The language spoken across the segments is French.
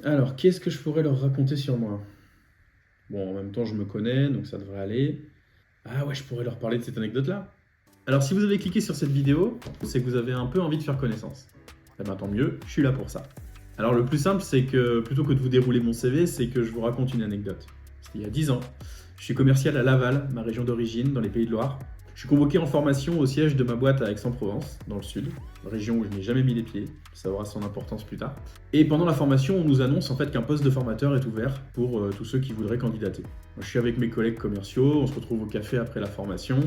Alors, qu'est-ce que je pourrais leur raconter sur moi? Bon, en même temps, je me connais, donc ça devrait aller. Ah ouais, je pourrais leur parler de cette anecdote-là. Alors, si vous avez cliqué sur cette vidéo, c'est que vous avez un peu envie de faire connaissance. Eh ben, tant mieux, je suis là pour ça. Alors, le plus simple, c'est que plutôt que de vous dérouler mon CV, c'est que je vous raconte une anecdote. C'était il y a 10 ans. Je suis commercial à Laval, ma région d'origine, dans les Pays de Loire. Je suis convoqué en formation au siège de ma boîte à Aix-en-Provence, dans le sud, région où je n'ai jamais mis les pieds. Ça aura son importance plus tard. Et pendant la formation, on nous annonce en fait qu'un poste de formateur est ouvert pour tous ceux qui voudraient candidater. Moi, je suis avec mes collègues commerciaux, on se retrouve au café après la formation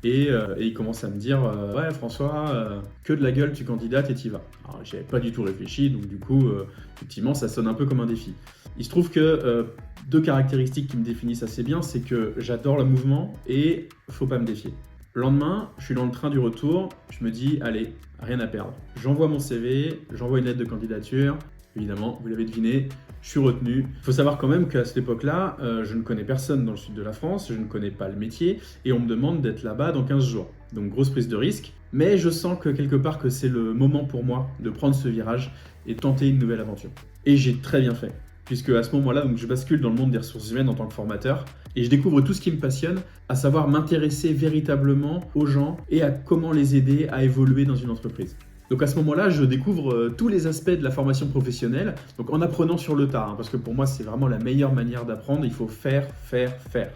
et ils commencent à me dire ouais François, que de la gueule tu candidates et t'y vas. Alors j'avais pas du tout réfléchi, donc du coup effectivement ça sonne un peu comme un défi. Il se trouve que deux caractéristiques qui me définissent assez bien, c'est que j'adore le mouvement et faut pas me défier. Le lendemain, je suis dans le train du retour, je me dis, allez, rien à perdre. J'envoie mon CV, j'envoie une lettre de candidature. Évidemment, vous l'avez deviné, je suis retenu. Il faut savoir quand même qu'à cette époque-là, je ne connais personne dans le sud de la France, je ne connais pas le métier, et on me demande d'être là-bas dans 15 jours. Donc grosse prise de risque, mais je sens que quelque part que c'est le moment pour moi de prendre ce virage et tenter une nouvelle aventure. Et j'ai très bien fait, puisque à ce moment-là, donc, je bascule dans le monde des ressources humaines en tant que formateur, et je découvre tout ce qui me passionne, à savoir m'intéresser véritablement aux gens et à comment les aider à évoluer dans une entreprise. Donc à ce moment-là, je découvre tous les aspects de la formation professionnelle, donc en apprenant sur le tas, hein, parce que pour moi c'est vraiment la meilleure manière d'apprendre, il faut faire, faire, faire.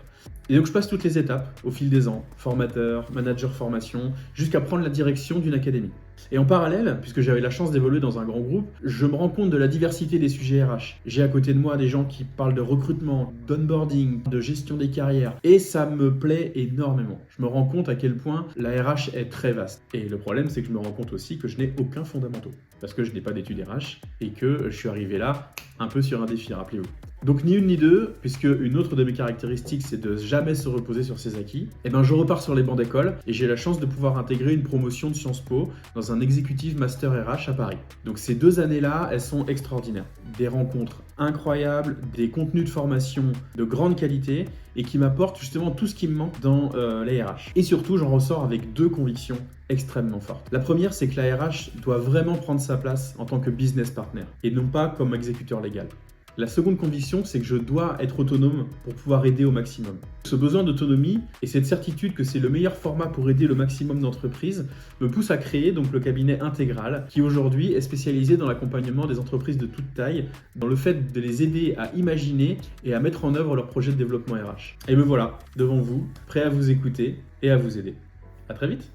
Et donc je passe toutes les étapes au fil des ans, formateur, manager formation, jusqu'à prendre la direction d'une académie. Et en parallèle, puisque j'avais la chance d'évoluer dans un grand groupe, je me rends compte de la diversité des sujets RH. J'ai à côté de moi des gens qui parlent de recrutement, d'onboarding, de gestion des carrières, et ça me plaît énormément. Je me rends compte à quel point la RH est très vaste. Et le problème, c'est que je me rends compte aussi que je n'ai aucun fondamentaux, parce que je n'ai pas d'études RH, et que je suis arrivé là un peu sur un défi, rappelez-vous. Donc ni une ni deux, puisque une autre de mes caractéristiques c'est de jamais se reposer sur ses acquis, et ben je repars sur les bancs d'école et j'ai la chance de pouvoir intégrer une promotion de Sciences Po dans un Executive Master RH à Paris. Donc ces 2 années-là, elles sont extraordinaires. Des rencontres incroyables, des contenus de formation de grande qualité et qui m'apportent justement tout ce qui me manque dans les RH. Et surtout, j'en ressors avec 2 convictions extrêmement fortes. La première, c'est que la RH doit vraiment prendre sa place en tant que business partner et non pas comme exécuteur légal. La seconde conviction, c'est que je dois être autonome pour pouvoir aider au maximum. Ce besoin d'autonomie et cette certitude que c'est le meilleur format pour aider le maximum d'entreprises me pousse à créer donc le cabinet Intégral qui aujourd'hui est spécialisé dans l'accompagnement des entreprises de toute taille, dans le fait de les aider à imaginer et à mettre en œuvre leurs projets de développement RH. Et me voilà, devant vous, prêt à vous écouter et à vous aider. À très vite!